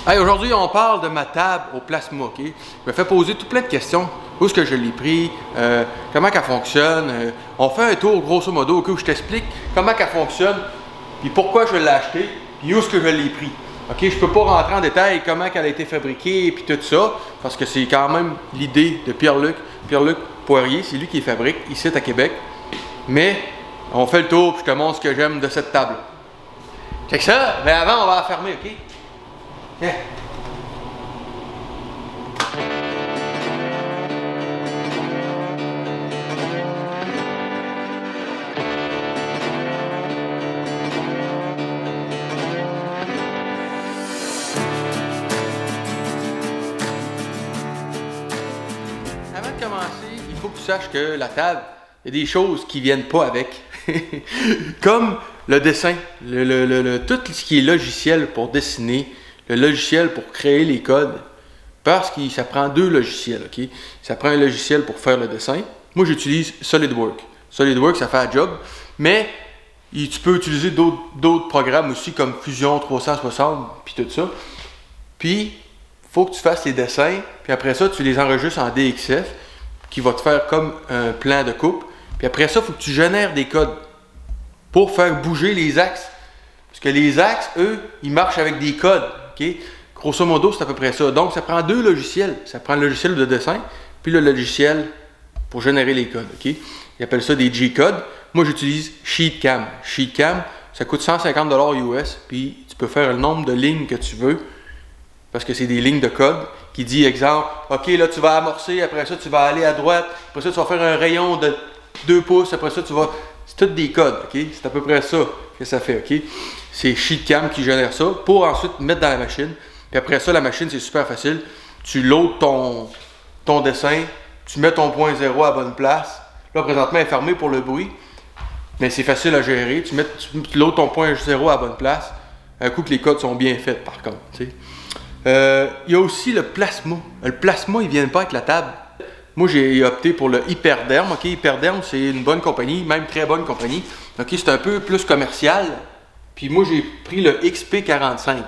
Hey, aujourd'hui, on parle de ma table au plasma, ok? Je me fais poser tout plein de questions. Où est-ce que je l'ai pris? Comment elle fonctionne? On fait un tour, grosso modo, ok, où je t'explique comment elle fonctionne, puis pourquoi je l'ai acheté, puis où est-ce que je l'ai pris. Ok, je peux pas rentrer en détail comment elle a été fabriquée, puis tout ça, parce que c'est quand même l'idée de Pierre-Luc Poirier, c'est lui qui les fabrique, ici à Québec. Mais, on fait le tour, puis je te montre ce que j'aime de cette table. Check ça, mais avant, on va la fermer, ok? Yeah. Avant de commencer, il faut que tu saches que la table, il y a des choses qui viennent pas avec. Comme le dessin, tout ce qui est logiciel pour dessiner, le logiciel pour créer les codes, parce que ça prend deux logiciels, ok? Ça prend un logiciel pour faire le dessin. Moi, j'utilise SolidWorks. SolidWorks, ça fait un job, mais tu peux utiliser d'autres programmes aussi, comme Fusion 360, puis tout ça. Puis, il faut que tu fasses les dessins, puis après ça, tu les enregistres en DXF, qui va te faire comme un plan de coupe. Puis après ça, il faut que tu génères des codes pour faire bouger les axes. Parce que les axes, eux, ils marchent avec des codes. Okay? Grosso modo, c'est à peu près ça. Donc, ça prend deux logiciels. Ça prend le logiciel de dessin, puis le logiciel pour générer les codes. Okay? Ils appellent ça des G-codes. Moi, j'utilise SheetCam. SheetCam, ça coûte 150 $ US, puis tu peux faire le nombre de lignes que tu veux, parce que c'est des lignes de code qui dit, exemple, OK, là, tu vas amorcer, après ça, tu vas aller à droite, après ça, tu vas faire un rayon de 2 pouces, après ça, tu vas... C'est tous des codes, OK? C'est à peu près ça que ça fait, OK? C'est SheetCam qui génère ça pour ensuite mettre dans la machine. Puis après ça, la machine, c'est super facile. Tu loads ton dessin, tu mets ton point 0 à la bonne place. Là, présentement, elle est fermée pour le bruit, mais c'est facile à gérer. Tu loads ton point 0 à la bonne place. Un coup que les codes sont bien faits, par contre, tu sais. Il y a aussi le plasma. Le plasma, il ne vient pas avec la table. Moi, j'ai opté pour le Hyperderm. Okay? Hyperderm, c'est une bonne compagnie, même très bonne compagnie. Okay? C'est un peu plus commercial. Puis moi, j'ai pris le XP45.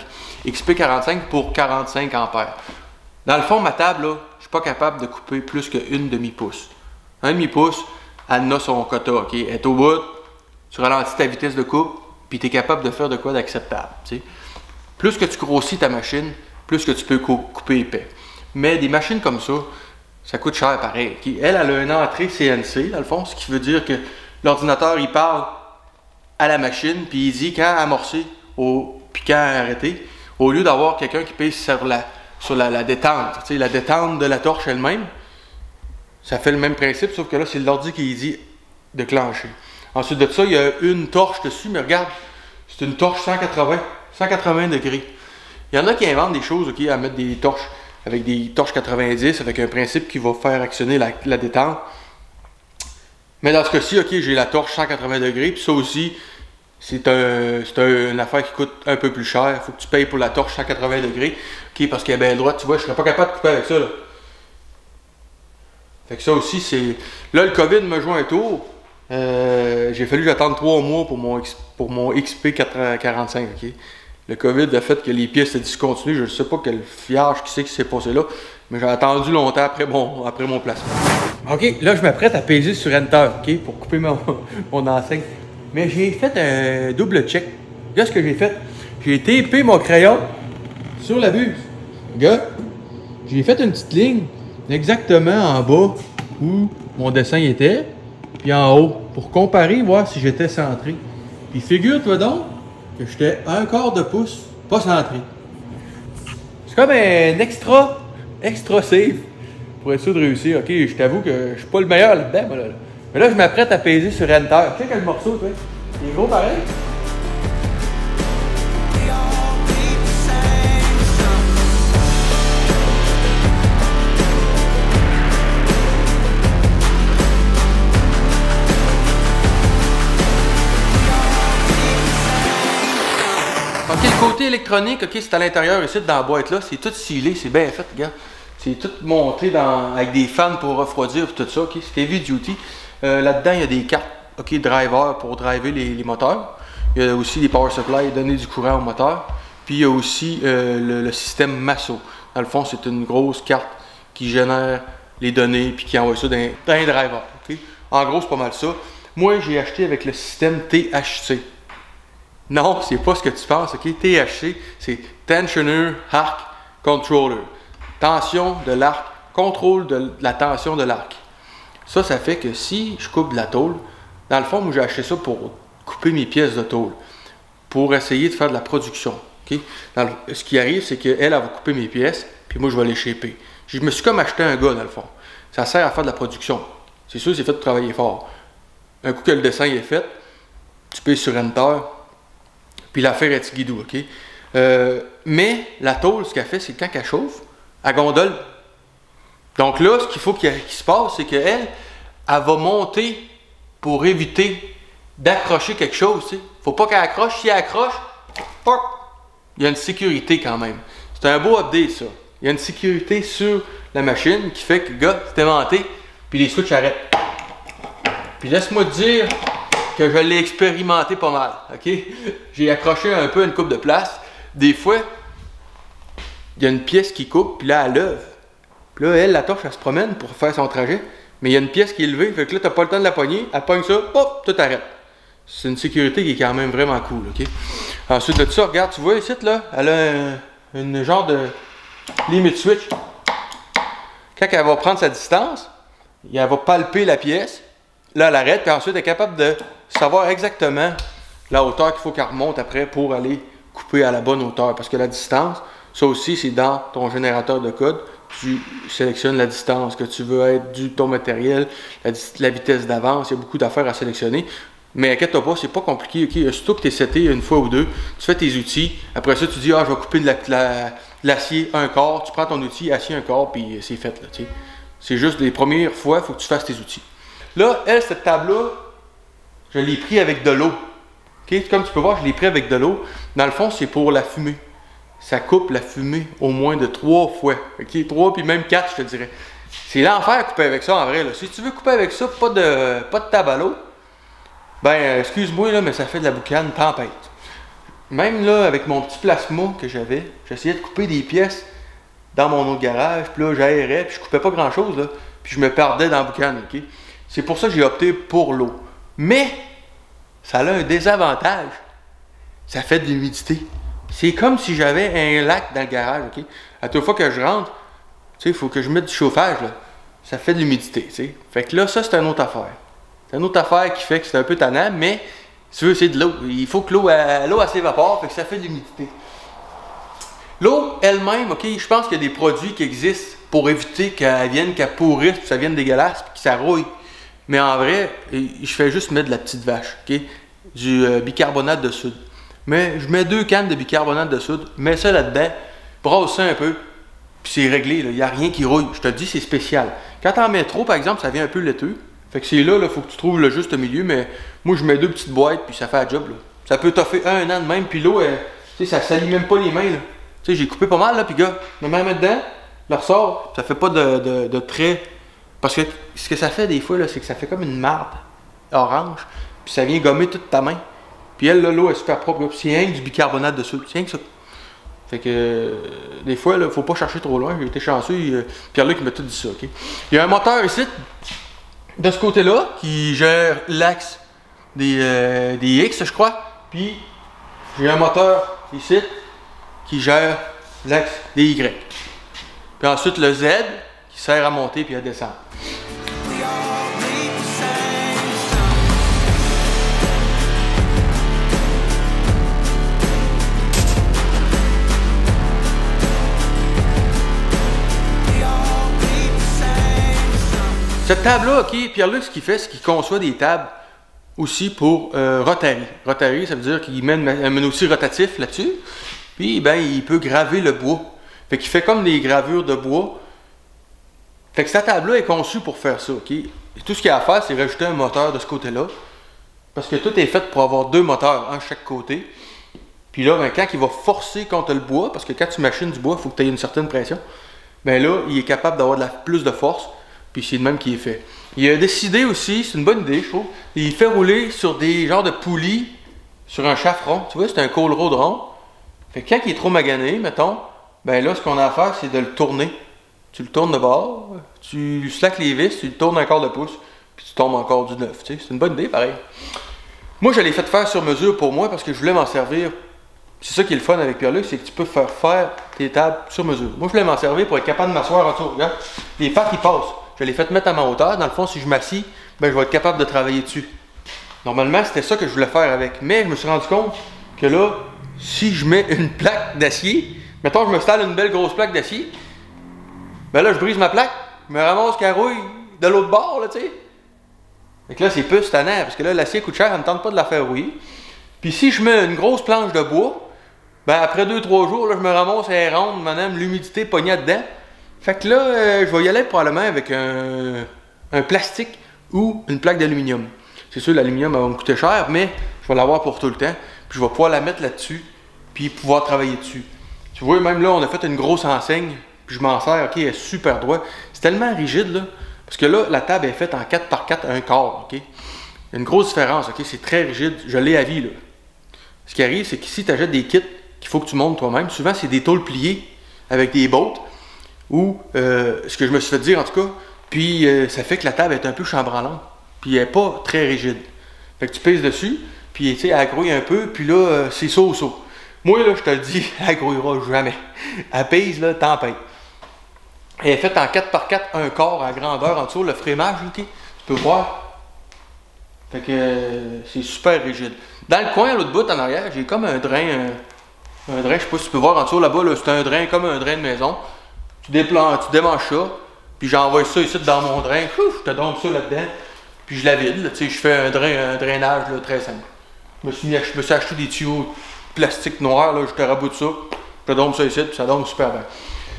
XP45 pour 45 ampères. Dans le fond, ma table, là, je ne suis pas capable de couper plus qu'une demi-pouce. Un demi-pouce, elle a son quota. Okay? Elle est au bout, tu ralentis ta vitesse de coupe, puis tu es capable de faire de quoi d'acceptable. Plus que tu grossis ta machine, plus que tu peux couper épais. Mais des machines comme ça coûte cher pareil. Okay? Elle a une entrée CNC, dans le fond, ce qui veut dire que l'ordinateur, il parle à la machine, puis il dit quand amorcer, puis quand arrêter, au lieu d'avoir quelqu'un qui pèse sur la détente. Tu sais, la détente de la torche elle-même, ça fait le même principe, sauf que là, c'est l'ordi qui dit déclencher. Ensuite de ça, il y a une torche dessus, mais regarde, c'est une torche 180 degrés. Il y en a qui inventent des choses, okay, à mettre des torches avec des torches 90, avec un principe qui va faire actionner la détente. Mais dans ce cas-ci, ok, j'ai la torche 180 degrés, puis ça aussi, c'est une affaire qui coûte un peu plus cher. Il faut que tu payes pour la torche 180 degrés, ok, parce qu'elle est bien droite, tu vois, je ne serais pas capable de couper avec ça, là. Fait que ça aussi, c'est... Là, le COVID me joue un tour. J'ai fallu attendre 3 mois pour mon XP45, ok. Le COVID a fait que les pièces étaient discontinuées. Je ne sais pas quel fiage qui s'est passé là, mais j'ai attendu longtemps après mon placement. OK, là, je m'apprête à peser sur Enter, OK, pour couper mon enseigne. Mais j'ai fait un double check. Regarde ce que j'ai fait. J'ai tapé mon crayon sur la buse. Regarde, j'ai fait une petite ligne exactement en bas où mon dessin était, puis en haut, pour comparer, voir si j'étais centré. Puis figure-toi donc que j'étais un quart de pouce, pas centré. C'est comme un extra safe pour être sûr de réussir. Ok, je t'avoue que je suis pas le meilleur là-dedans, moi, là. Mais là, je m'apprête à peser sur Enter. Tu sais quel morceau, toi? Il est gros pareil? OK, le côté électronique, OK, c'est à l'intérieur ici, dans la boîte là, c'est tout scellé, c'est bien fait, regarde. C'est tout monté avec des fans pour refroidir et tout ça, OK, c'est heavy duty. Là-dedans, il y a des cartes, OK, driver pour driver les moteurs. Il y a aussi des power supply, donner du courant au moteur. Puis il y a aussi le système Masso. Dans le fond, c'est une grosse carte qui génère les données puis qui envoie ça dans un driver. Okay? En gros, c'est pas mal ça. Moi, j'ai acheté avec le système THC. Non, c'est pas ce que tu penses. Okay? THC, c'est Tensioner Arc Controller. Tension de l'arc, contrôle de la tension de l'arc. Ça fait que si je coupe de la tôle, dans le fond, moi j'ai acheté ça pour couper mes pièces de tôle, pour essayer de faire de la production. Okay? Ce qui arrive, c'est qu'elle va couper mes pièces, puis moi je vais les shaper. Je me suis comme acheté un gars dans le fond. Ça sert à faire de la production. C'est sûr, c'est fait de travailler fort. Un coup que le dessin est fait, tu payes sur Enter, puis l'affaire est guidou, ok? Mais la tôle, ce qu'elle fait, c'est que quand elle chauffe, elle gondole. Donc là, ce qu'il faut qu'il se passe, c'est qu'elle va monter pour éviter d'accrocher quelque chose. Il ne faut pas qu'elle accroche. Si elle accroche, hop, il y a une sécurité quand même. C'est un beau update, ça. Il y a une sécurité sur la machine qui fait que le gars s'est inventé, puis les switches arrêtent. Puis laisse-moi te dire que je l'ai expérimenté pas mal. Ok? J'ai accroché un peu à une coupe de place. Des fois, il y a une pièce qui coupe, puis là, elle lève. Puis là, la torche, elle se promène pour faire son trajet. Mais il y a une pièce qui est levée, fait que là, tu n'as pas le temps de la pogner. Elle pogne ça, hop, tout arrête. C'est une sécurité qui est quand même vraiment cool, ok? Ensuite de ça, regarde, tu vois ici, là, elle a une genre de limit switch. Quand elle va prendre sa distance, elle va palper la pièce. Là, elle arrête, puis ensuite, elle est capable de savoir exactement la hauteur qu'il faut qu'elle remonte après pour aller couper à la bonne hauteur. Parce que la distance, ça aussi, c'est dans ton générateur de code. Tu sélectionnes la distance que tu veux être du ton matériel, la vitesse d'avance, il y a beaucoup d'affaires à sélectionner. Mais inquiète-toi pas, c'est pas compliqué. Okay? Surtout que tu es seté une fois ou deux, tu fais tes outils. Après ça, tu dis, ah, je vais couper de l'acier un quart. Tu prends ton outil, acier un quart, puis c'est fait. Là, c'est juste les premières fois, il faut que tu fasses tes outils. Là, cette table-là, je l'ai pris avec de l'eau. Okay? Comme tu peux voir, je l'ai pris avec de l'eau. Dans le fond, c'est pour la fumée. Ça coupe la fumée au moins de 3 fois. Okay? 3 puis même 4, je te dirais. C'est l'enfer à couper avec ça en vrai. Là. Si tu veux couper avec ça, pas de table à l'eau, ben excuse-moi, là, mais ça fait de la boucane tempête. Même là, avec mon petit plasma que j'avais, j'essayais de couper des pièces dans mon autre garage, puis là, j'aérais, puis je coupais pas grand-chose, là, puis je me perdais dans la boucane. Okay? C'est pour ça que j'ai opté pour l'eau. Mais, ça a un désavantage. Ça fait de l'humidité. C'est comme si j'avais un lac dans le garage, ok? À toute fois que je rentre, tu sais, il faut que je mette du chauffage, là. Ça fait de l'humidité, tu sais. Fait que là, ça, c'est une autre affaire. C'est une autre affaire qui fait que c'est un peu tannant, mais si tu veux, c'est de l'eau. Il faut que l'eau, elle s'évapore, fait que ça fait de l'humidité. L'eau elle-même, ok, je pense qu'il y a des produits qui existent pour éviter qu'elle pourrisse, que ça vienne dégueulasse, puis que ça rouille. Mais en vrai, je fais juste mettre de la petite vache, ok? Du bicarbonate de soude. Mais je mets 2 cannes de bicarbonate de soude, mets ça là-dedans, brasse ça un peu, puis c'est réglé, il n'y a rien qui rouille. Je te dis, c'est spécial. Quand tu en mets trop, par exemple, ça vient un peu laiteux. Fait que c'est là, il faut que tu trouves le juste milieu, mais moi, je mets 2 petites boîtes, puis ça fait la job. Là. Ça peut toffer 1 an de même, puis l'eau, tu sais, ça salit même pas les mains. Tu sais, j'ai coupé pas mal, là, puis gars, je me mets dedans, je le ressors, ça fait pas de traits. Parce que ce que ça fait des fois, c'est que ça fait comme une marde orange, puis ça vient gommer toute ta main. Puis elle, là, l'eau est super propre. C'est rien que du bicarbonate de soude. C'est rien que ça. Fait que des fois, il ne faut pas chercher trop loin. J'ai été chanceux. Pierre-Luc m'a tout dit ça. Okay? Il y a un moteur ici, de ce côté-là, qui gère l'axe des X, je crois. Puis j'ai un moteur ici qui gère l'axe des Y. Puis ensuite le Z qui sert à monter puis à descendre. Cette table-là, ok, Pierre-Luc, ce qu'il fait, c'est qu'il conçoit des tables aussi pour Rotary. Rotary, ça veut dire qu'il met un outil rotatif là-dessus. Puis, ben, il peut graver le bois. Fait qu'il fait comme des gravures de bois. Fait que cette table-là est conçue pour faire ça, ok? Et tout ce qu'il y a à faire, c'est rajouter un moteur de ce côté-là. Parce que tout est fait pour avoir 2 moteurs, un chaque côté. Puis là, ben, quand il va forcer contre le bois, parce que quand tu machines du bois, il faut que tu aies une certaine pression. Ben là, il est capable d'avoir plus de force. Puis c'est le même qui est fait. Il a décidé aussi, c'est une bonne idée, je trouve, il fait rouler sur des genres de poulies sur un chaffron. Tu vois, c'est un cole rod rond. Fait que quand il est trop magané, mettons, ben là, ce qu'on a à faire, c'est de le tourner. Tu le tournes de bord, tu slackes les vis, tu le tournes un quart de pouce, puis tu tombes encore du neuf. C'est une bonne idée, pareil. Moi, je l'ai fait faire sur mesure pour moi parce que je voulais m'en servir. C'est ça qui est le fun avec Pierre-Luc, c'est que tu peux faire tes tables sur mesure. Moi, je voulais m'en servir pour être capable de m'asseoir en dessous. Regarde, les pattes, ils passent. Je l'ai fait mettre à ma hauteur. Dans le fond, si je m'assis, ben, je vais être capable de travailler dessus. Normalement, c'était ça que je voulais faire avec. Mais je me suis rendu compte que là, si je mets une plaque d'acier, mettons, je me installe une belle grosse plaque d'acier, ben là, je brise ma plaque, je me ramasse carouille de l'autre bord, là, tu sais. Fait que là, c'est plus tannant, parce que là, l'acier coûte cher, ça ne me tente pas de la faire rouiller. Puis si je mets une grosse planche de bois, ben après 2-3 jours, là, je me ramasse à elle ronde, madame, l'humidité pognée dedans. Fait que là, je vais y aller probablement avec un plastique ou une plaque d'aluminium. C'est sûr, l'aluminium va me coûter cher, mais je vais l'avoir pour tout le temps. Puis je vais pouvoir la mettre là-dessus, puis pouvoir travailler dessus. Tu vois, même là, on a fait une grosse enseigne, puis je m'en sers, ok, elle est super droite. C'est tellement rigide, là, parce que là, la table est faite en 4x4 un quart, ok. Il y a une grosse différence, ok, c'est très rigide, je l'ai à vie, là. Ce qui arrive, c'est qu'ici, tu achètes des kits qu'il faut que tu montes toi-même. Souvent, c'est des tôles pliées avec des bolts, ou ce que je me suis fait dire en tout cas, puis ça fait que la table est un peu chambranlante, puis elle n'est pas très rigide. Fait que tu pèses dessus, puis tu sais, elle grouille un peu, puis là, c'est ça au saut. Moi, là, je te le dis, elle grouillera jamais. Elle pèse, là, tempête. Elle est faite en 4x4, un quart à grandeur en dessous, le frémage, ok? Tu peux voir. Fait que c'est super rigide. Dans le coin, à l'autre bout, en arrière, j'ai comme un drain, je sais pas si tu peux voir en dessous, là-bas, là, c'est un drain comme un drain de maison. Tu démanges ça, puis j'envoie ça ici dans mon drain, je te dompe ça là-dedans, puis je la vide, là, tu sais, je fais un drainage là, très simple. Je me suis acheté des tuyaux plastique noir, là, je te raboute ça, je te dompe ça ici, puis ça dompe super bien.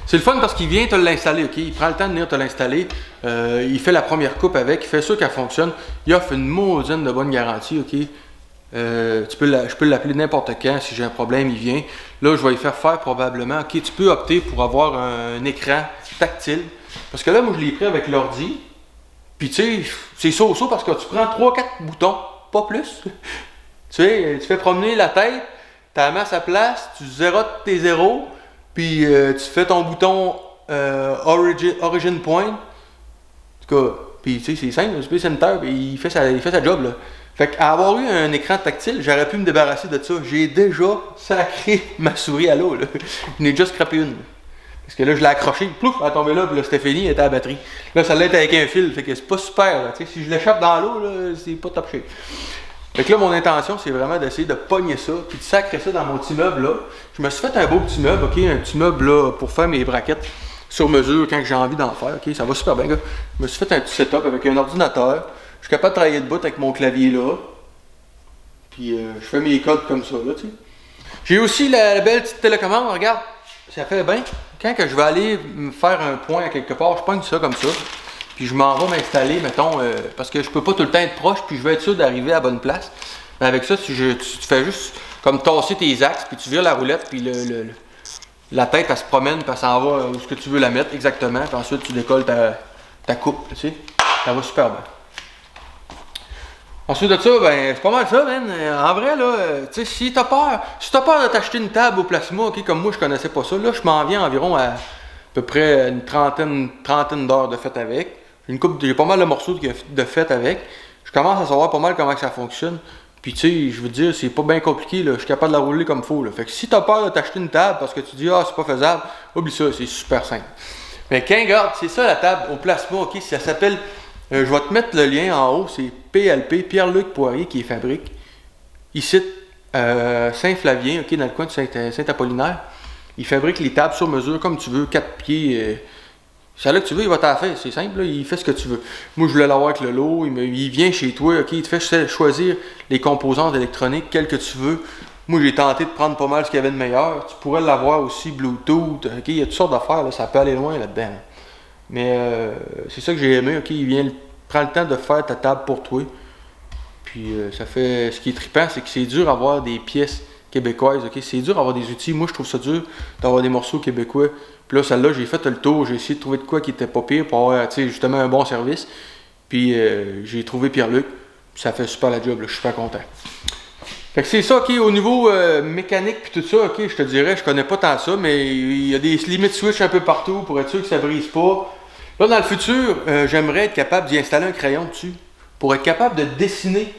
C'est le fun parce qu'il vient te l'installer, ok? Il prend le temps de venir te l'installer. Il fait la première coupe avec, il fait sûr qu'elle fonctionne. Il offre une maudine de bonne garantie, ok? Je peux l'appeler n'importe quand si j'ai un problème, il vient. Là, je vais y faire probablement, ok? Tu peux opter pour avoir un écran tactile. Parce que là, moi, je l'ai pris avec l'ordi. Puis tu sais, c'est ça parce que tu prends 3-4 boutons, pas plus. Tu sais, tu fais promener la tête, tu la mets à sa place, tu zérotes tes zéros. Puis tu fais ton bouton Origin Point. En tout cas, puis tu sais, c'est simple, le Space Center, il fait sa job là. Fait qu'avoir eu un écran tactile, j'aurais pu me débarrasser de ça. J'ai déjà sacré ma souris à l'eau, là. J'en ai déjà scrappé une. Parce que là, je l'ai accrochée, plouf, elle est tombée là, puis là, c'était fini, elle était à la batterie. Là, ça l'est avec un fil, fait que c'est pas super, là. Tu sais, si je l'échappe dans l'eau, là, c'est pas top shape. Fait que là, mon intention, c'est vraiment d'essayer de pogner ça, puis de sacrer ça dans mon petit meuble là. Je me suis fait un beau petit meuble, ok, un petit meuble là pour faire mes braquettes sur mesure quand j'ai envie d'en faire, ok, ça va super bien, gars. Je me suis fait un petit setup avec un ordinateur. Je suis capable de travailler debout avec mon clavier là. Puis je fais mes codes comme ça, là, tu sais. J'ai aussi la belle petite télécommande, regarde, ça fait bien. Quand que je vais aller me faire un point à quelque part, je pogne ça comme ça. Puis je m'en vais m'installer, mettons, parce que je peux pas tout le temps être proche, puis je veux être sûr d'arriver à la bonne place. Mais avec ça, tu fais juste comme tasser tes axes, puis tu vires la roulette, puis la tête, elle se promène, puis elle s'en va où ce que tu veux la mettre exactement, puis ensuite tu décolles ta coupe, tu sais. Ça va super bien. Ensuite de ça, ben, c'est pas mal ça, man. En vrai, là, tu sais, si t'as peur de t'acheter une table au plasma, ok, comme moi, je connaissais pas ça, là, je m'en viens environ à peu près une trentaine d'heures de fête avec. J'ai pas mal de morceaux de fête avec. Je commence à savoir pas mal comment que ça fonctionne. Puis tu sais, je veux dire, c'est pas bien compliqué, là. Je suis capable de la rouler comme il faut, là. Fait que si t'as peur de t'acheter une table parce que tu dis, ah, c'est pas faisable, oublie ça, c'est super simple. Mais quand, regarde, c'est ça la table au plasma, ok, ça s'appelle, je vais te mettre le lien en haut, c'est PLP, Pierre-Luc Poirier qui est fabrique. Ici, Saint-Flavien, ok, dans le coin de Saint-Apollinaire. Il fabrique les tables sur mesure, comme tu veux, 4 pieds. C'est là que tu veux, il va t'en faire, c'est simple, là, il fait ce que tu veux. Moi, je voulais l'avoir avec le lot, il vient chez toi, ok, il te fait choisir les composantes électroniques, quelles que tu veux. Moi, j'ai tenté de prendre pas mal ce qu'il y avait de meilleur. Tu pourrais l'avoir aussi Bluetooth, ok, il y a toutes sortes d'affaires, ça peut aller loin là-dedans. Mais c'est ça que j'ai aimé, ok, prend le temps de faire ta table pour toi. Puis ça fait, ce qui est trippant, c'est que c'est dur d'avoir des pièces québécoises, ok, c'est dur d'avoir des outils. Moi, je trouve ça dur d'avoir des morceaux québécois. Puis là, celle-là, j'ai fait le tour, j'ai essayé de trouver de quoi qui était pas pire pour avoir, tu sais, justement un bon service. Puis j'ai trouvé Pierre-Luc, ça fait super la job, là, je suis super content. Fait que c'est ça, ok, au niveau mécanique puis tout ça, ok, je te dirais, je connais pas tant ça, mais il y a des limites switch un peu partout pour être sûr que ça brise pas. Là, dans le futur, j'aimerais être capable d'y installer un crayon dessus, pour être capable de dessiner.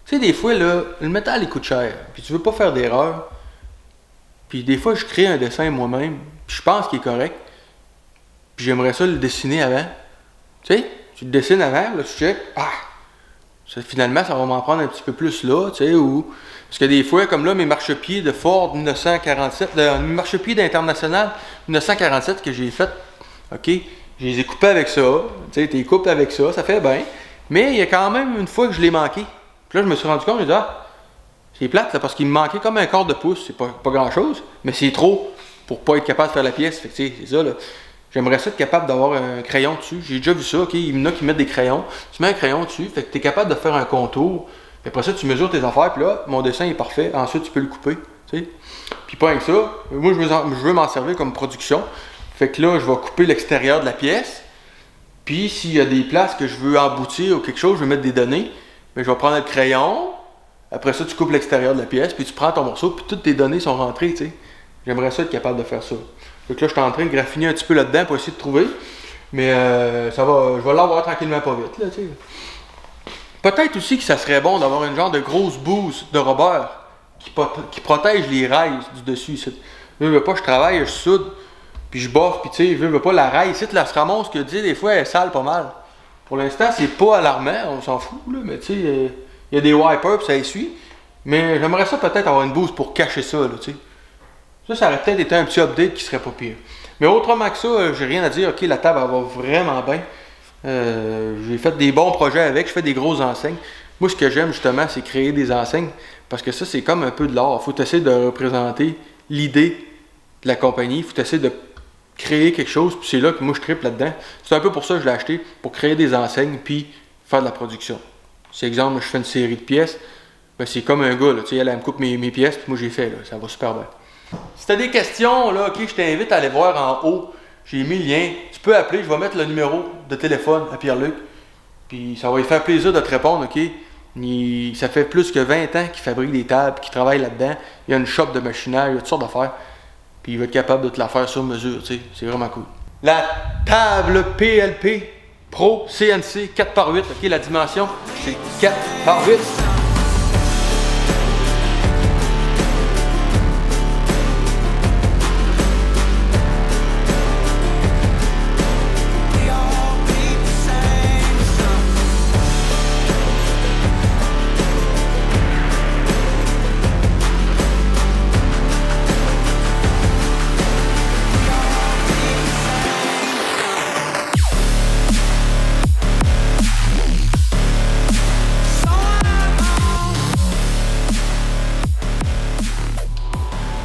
Tu sais, des fois, là, le métal, il coûte cher, puis tu veux pas faire d'erreur. Puis des fois, je crée un dessin moi-même, puis je pense qu'il est correct, puis j'aimerais ça le dessiner avant. Tu sais, tu le dessines avant, là, tu check, finalement, ça va m'en prendre un petit peu plus là, tu sais, ou... Parce que des fois, comme là, mes marchepieds de Ford 1947, mes marchepieds d'International 1947 que j'ai fait, ok, je les ai coupés avec ça, tu sais, tu les coupes avec ça, ça fait bien, mais il y a quand même une fois que je l'ai manqué. Puis là, je me suis rendu compte, j'ai dit, c'est plate, là, parce qu'il me manquait comme un quart de pouce, c'est pas grand-chose, mais c'est trop pour pas être capable de faire la pièce, fait que tu sais, c'est ça, là. J'aimerais ça être capable d'avoir un crayon dessus. J'ai déjà vu ça, ok? Il y en a qui mettent des crayons. Tu mets un crayon dessus, fait que tu es capable de faire un contour. Puis après ça, tu mesures tes affaires, puis là, mon dessin est parfait. Ensuite, tu peux le couper, tu sais. Puis pas avec ça, moi, je veux m'en servir comme production. Fait que là, je vais couper l'extérieur de la pièce. Puis s'il y a des places que je veux emboutir ou quelque chose, je vais mettre des données. Mais je vais prendre le crayon. Après ça, tu coupes l'extérieur de la pièce, puis tu prends ton morceau, puis toutes tes données sont rentrées, tu sais. J'aimerais ça être capable de faire ça. Donc là, je suis en train de graffiner un petit peu là-dedans pour essayer de trouver. Mais ça va, je vais l'avoir tranquillement pas vite, là, tu sais. Peut-être aussi que ça serait bon d'avoir une genre de grosse bouse de rubber qui protège les rails du dessus. Je veux pas, je travaille, je soude, puis je boffe, puis tu sais, je veux pas la rail. Ici, la se ramasse que, tu sais, des fois, elle est sale pas mal. Pour l'instant, c'est pas alarmant, on s'en fout, là, mais tu sais, il y a des wipers, puis ça essuie. Mais j'aimerais ça peut-être avoir une bouse pour cacher ça, là, tu sais. Ça aurait peut-être été un petit update qui serait pas pire. Mais autrement que ça, j'ai rien à dire. Ok, la table, elle va vraiment bien. J'ai fait des bons projets avec. Je fais des grosses enseignes. Moi, ce que j'aime justement, c'est créer des enseignes. Parce que ça, c'est comme un peu de l'art. Il faut essayer de représenter l'idée de la compagnie. Il faut essayer de créer quelque chose. Puis c'est là que moi, je tripe là-dedans. C'est un peu pour ça que je l'ai acheté. Pour créer des enseignes puis faire de la production. C'est exemple, je fais une série de pièces. Ben, c'est comme un gars. Là, elle me coupe mes pièces. Puis moi, j'ai fait. Là, ça va super bien. Si tu as des questions, là, ok, je t'invite à aller voir en haut. J'ai mis le lien. Tu peux appeler, je vais mettre le numéro de téléphone à Pierre-Luc. Puis ça va lui faire plaisir de te répondre, ok? Ça fait plus que 20 ans qu'il fabrique des tables, qu'il travaille là-dedans. Il y a une shop de machinage, il y a toutes sortes d'affaires. Puis il va être capable de te la faire sur mesure, tu sais. C'est vraiment cool. La table PLP Pro CNC 4x8, ok? La dimension, c'est 4x8.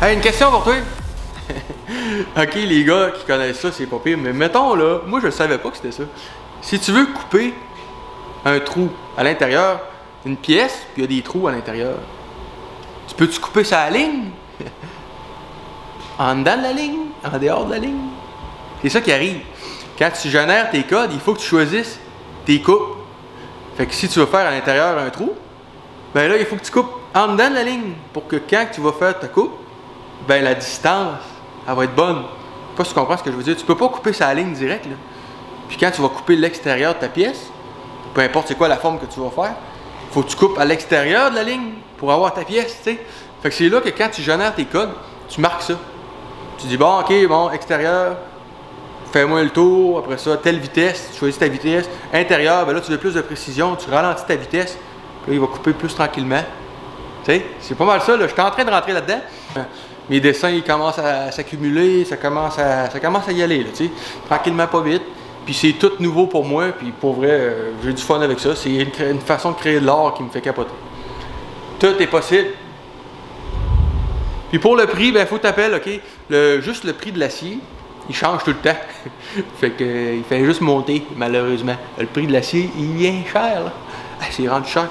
Hey, une question pour toi. Ok, les gars qui connaissent ça, c'est pas pire. Mais mettons là, moi je savais pas que c'était ça. Si tu veux couper un trou à l'intérieur, une pièce, puis il y a des trous à l'intérieur, tu peux-tu couper ça à la ligne? En dedans de la ligne? En dehors de la ligne? C'est ça qui arrive. Quand tu génères tes codes, il faut que tu choisisses tes coupes. Fait que si tu veux faire à l'intérieur un trou, ben là, il faut que tu coupes en dedans de la ligne pour que quand tu vas faire ta coupe, ben la distance, elle va être bonne. Je sais pas si tu comprends ce que je veux dire. Tu peux pas couper sa ligne directe, là. Puis quand tu vas couper l'extérieur de ta pièce, peu importe c'est quoi la forme que tu vas faire, faut que tu coupes à l'extérieur de la ligne pour avoir ta pièce, tu sais. Fait que c'est là que quand tu génères tes codes, tu marques ça. Tu dis, bon, ok, bon, extérieur, fais-moi le tour, après ça, telle vitesse, tu choisis ta vitesse. Intérieur, ben là, tu veux plus de précision, tu ralentis ta vitesse, puis là, il va couper plus tranquillement. Tu sais, c'est pas mal ça, là. Je suis en train de rentrer là-dedans. Mes dessins, ils commencent à s'accumuler, ça commence à y aller, là, tu sais. Tranquillement, pas vite. Puis c'est tout nouveau pour moi, puis pour vrai, j'ai du fun avec ça. C'est une façon de créer de l'art qui me fait capoter. Tout est possible. Puis pour le prix, ben faut t'appeler, ok? Juste le prix de l'acier, il change tout le temps. Fait que il fait juste monter, malheureusement. Le prix de l'acier, il vient cher, là. Ah, c'est rendu cher.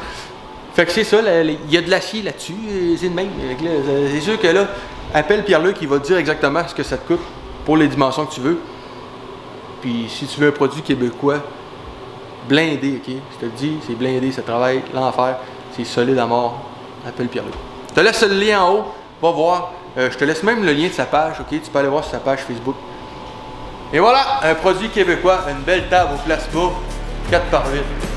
Fait que c'est ça, il y a de l'acier là-dessus, c'est le même. C'est sûr que là, appelle Pierre-Luc, il va te dire exactement ce que ça te coûte pour les dimensions que tu veux. Puis si tu veux un produit québécois, blindé, ok? Je te le dis, c'est blindé, ça travaille l'enfer, c'est solide à mort. appelle Pierre-Luc. Je te laisse le lien en haut, va voir. Je te laisse même le lien de sa page, ok? Tu peux aller voir sur sa page Facebook. Et voilà, un produit québécois, une belle table au plasma, 4x8.